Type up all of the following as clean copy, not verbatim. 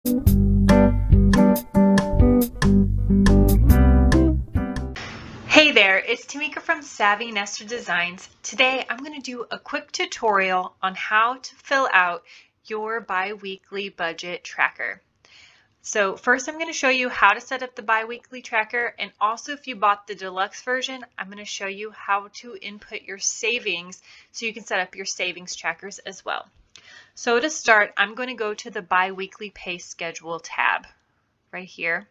Hey there, it's Tamika from Savvy Nester Designs. Today I'm going to do a quick tutorial on how to fill out your bi-weekly budget tracker. So first I'm going to show you how to set up the bi-weekly tracker, and also if you bought the deluxe version, I'm going to show you how to input your savings so you can set up your savings trackers as well. So to start, I'm going to go to the bi-weekly pay schedule tab right here.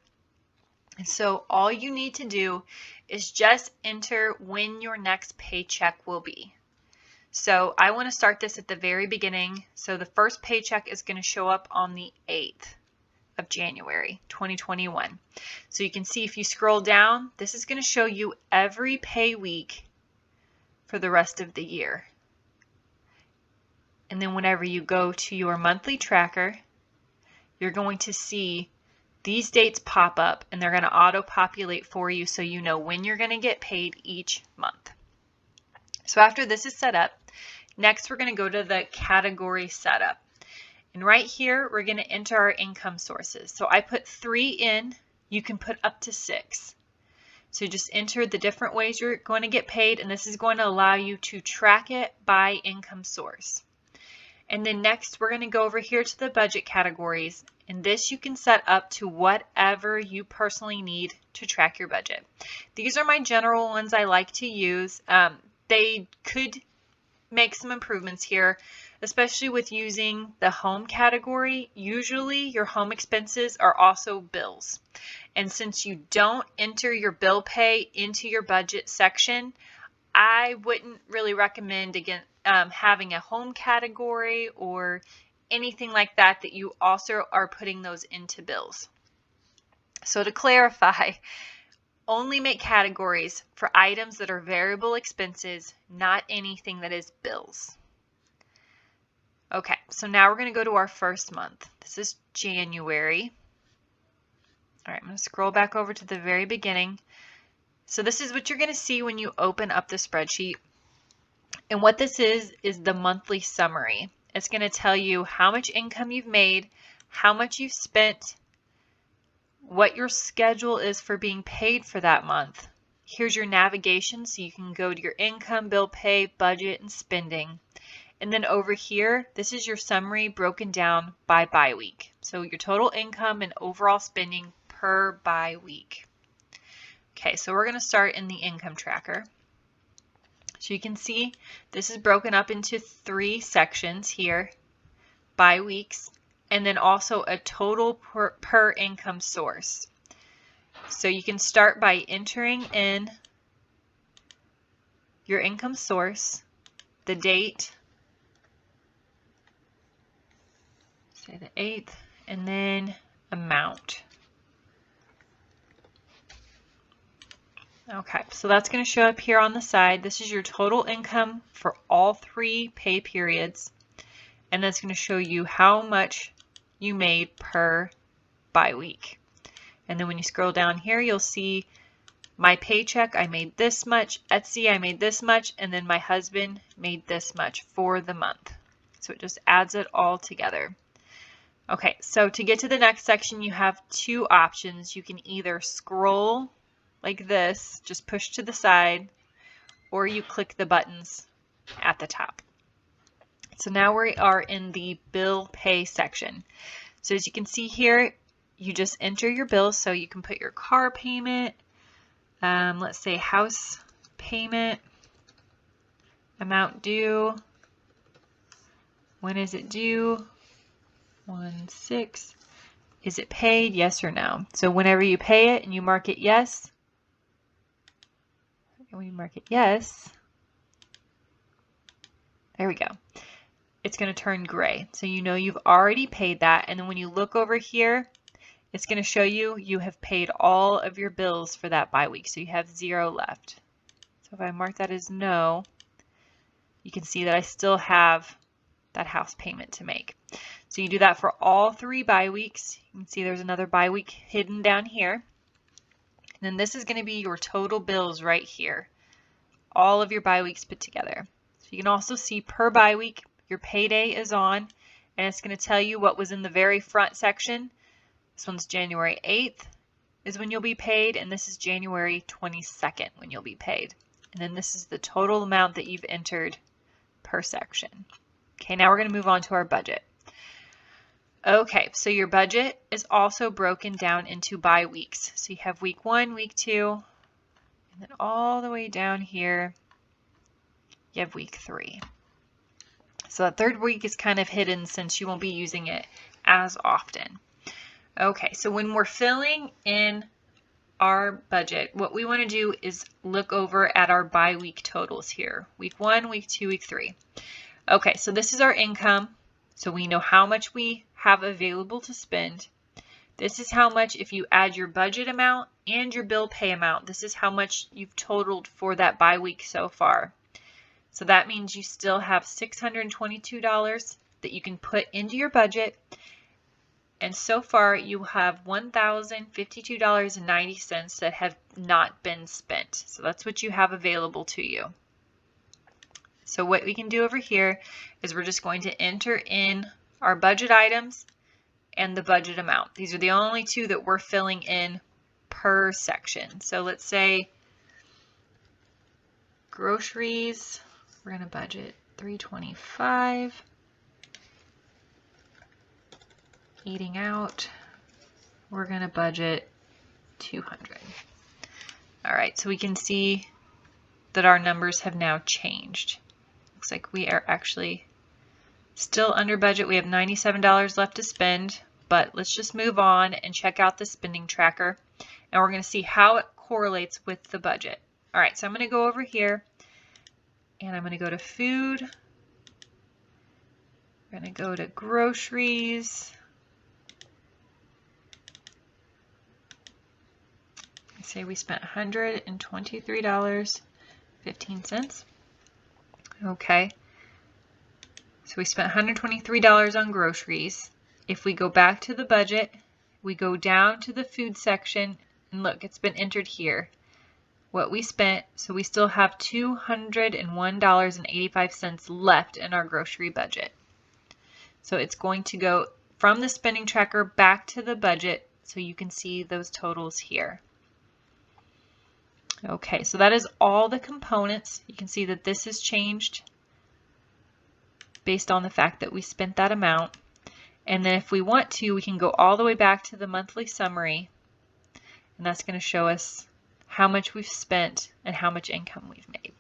And so all you need to do is just enter when your next paycheck will be. So I want to start this at the very beginning. So the first paycheck is going to show up on the 8th of January 2021. So you can see if you scroll down, this is going to show you every pay week for the rest of the year. And then whenever you go to your monthly tracker, you're going to see these dates pop up, and they're going to auto-populate for you so you know when you're going to get paid each month. So after this is set up, next we're going to go to the category setup. And right here, we're going to enter our income sources. So I put 3 in. You can put up to 6. So just enter the different ways you're going to get paid, and this is going to allow you to track it by income source. And then next, we're going to go over here to the budget categories. And this you can set up to whatever you personally need to track your budget. These are my general ones I like to use. They could make some improvements here, especially with using the home category. Usually your home expenses are also bills. And since you don't enter your bill pay into your budget section, I wouldn't really recommend having a home category or anything like that you also are putting those into bills. So to clarify, only make categories for items that are variable expenses, not anything that is bills. Okay, so now we're going to go to our first month. This is January. All right, I'm going to scroll back over to the very beginning. So this is what you're going to see when you open up the spreadsheet. And what this is the monthly summary. It's going to tell you how much income you've made, how much you've spent, what your schedule is for being paid for that month. Here's your navigation so you can go to your income, bill pay, budget, and spending. And then over here, this is your summary broken down by bi-week. So your total income and overall spending per bi-week. Okay, so we're going to start in the income tracker. So you can see this is broken up into 3 sections here, by weeks, and then also a total per income source. So you can start by entering in your income source, the date, say the 8th, and then amount. Okay, so that's going to show up here on the side. This is your total income for all 3 pay periods, and that's going to show you how much you made per bi-week. And then when you scroll down here, you'll see my paycheck, I made this much, Etsy, I made this much, and then my husband made this much for the month. So it just adds it all together. Okay, so to get to the next section, you have 2 options. You can either scroll like this, just push to the side, or you click the buttons at the top. So now we are in the bill pay section. So as you can see here, you just enter your bills. So you can put your car payment, let's say house payment, amount due, when is it due, 1/6, is it paid, yes or no. So whenever you pay it and you mark it yes, when you mark it yes, there we go. It's going to turn gray. So you know you've already paid that. And then when you look over here, it's going to show you you have paid all of your bills for that bi-week. So you have 0 left. So if I mark that as no, you can see that I still have that house payment to make. So you do that for all 3 bi-weeks. You can see there's another bi-week hidden down here. And then this is going to be your total bills right here. All of your bi-weeks put together. So you can also see per bi-week, your payday is on, and it's going to tell you what was in the very front section. This one's January 8th is when you'll be paid, and this is January 22nd when you'll be paid. And then this is the total amount that you've entered per section. Okay, now we're going to move on to our budget. Okay, so your budget is also broken down into by weeks. So you have week 1, week 2, and then all the way down here, you have week 3. So that third week is kind of hidden since you won't be using it as often. Okay, so when we're filling in our budget, what we want to do is look over at our bi-week totals here. Week 1, week 2, week 3. Okay, so this is our income. So we know how much we have available to spend. This is how much, if you add your budget amount and your bill pay amount, this is how much you've totaled for that bi-week so far. So that means you still have $622 that you can put into your budget. And so far you have $1,052.90 that have not been spent. So that's what you have available to you. So what we can do over here is we're just going to enter in our budget items and the budget amount. These are the only two that we're filling in per section. So let's say groceries, we're going to budget $325. Eating out, we're going to budget $200. All right, so we can see that our numbers have now changed. Looks like we are actually still under budget. We have $97 left to spend, but let's just move on and check out the spending tracker, and we're going to see how it correlates with the budget. All right, so I'm going to go over here, and I'm going to go to food. We're going to go to groceries. Say we spent $123.15. Okay, so we spent $123 on groceries. If we go back to the budget, we go down to the food section, and look, it's been entered here. What we spent, so we still have $201.85 left in our grocery budget. So it's going to go from the spending tracker back to the budget, so you can see those totals here. Okay, so that is all the components. You can see that this has changed based on the fact that we spent that amount. And then if we want to, we can go all the way back to the monthly summary, and that's going to show us how much we've spent and how much income we've made.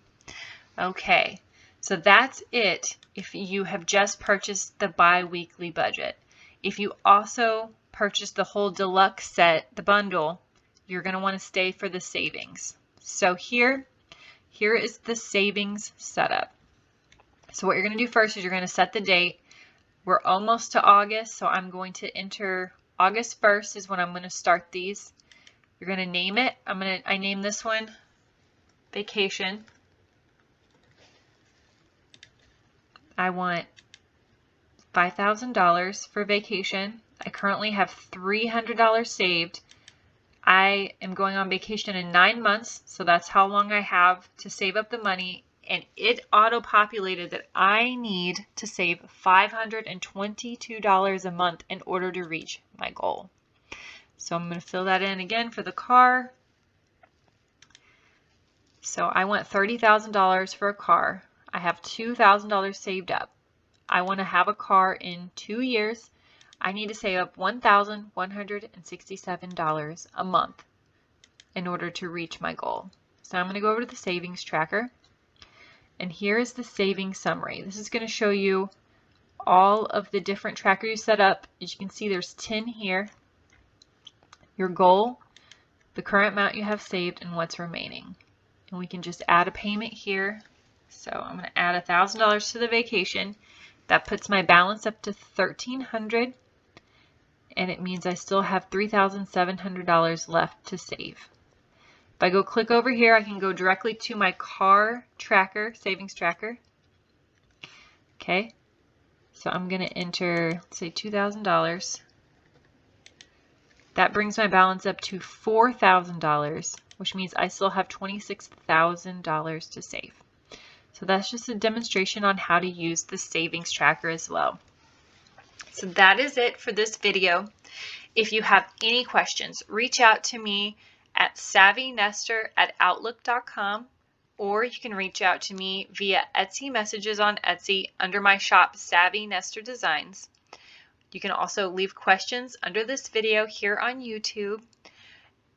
Okay, so that's it if you have just purchased the bi-weekly budget. If you also purchase the whole deluxe set, the bundle, you're going to want to stay for the savings. So here is the savings setup. So what you're going to do first is you're going to set the date. We're almost to August, so I'm going to enter August 1st is when I'm going to start these. You're going to name it. I name this one vacation. I want $5,000 for vacation. I currently have $300 saved. I am going on vacation in 9 months, so that's how long I have to save up the money, and it auto-populated that I need to save $522 a month in order to reach my goal. So I'm going to fill that in again for the car. So I want $30,000 for a car. I have $2,000 saved up. I want to have a car in 2 years. I need to save up $1,167 a month in order to reach my goal. So I'm going to go over to the savings tracker, and here is the savings summary. This is going to show you all of the different trackers you set up. As you can see, there's 10 here. Your goal, the current amount you have saved, and what's remaining. And we can just add a payment here. So I'm going to add $1,000 to the vacation. That puts my balance up to $1,300. And it means I still have $3,700 left to save. If I go click over here, I can go directly to my car tracker, savings tracker. Okay, so I'm going to enter, let's say $2,000. That brings my balance up to $4,000, which means I still have $26,000 to save. So that's just a demonstration on how to use the savings tracker as well. So that is it for this video. If you have any questions, reach out to me at savvynester@outlook.com, or you can reach out to me via Etsy messages on Etsy under my shop, Savvy Nester Designs. You can also leave questions under this video here on YouTube.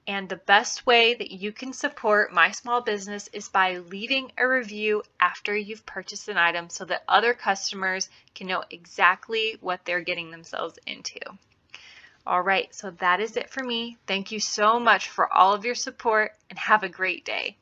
And the best way that you can support my small business is by leaving a review after you've purchased an item so that other customers can know exactly what they're getting themselves into. All right, so that is it for me. Thank you so much for all of your support and have a great day.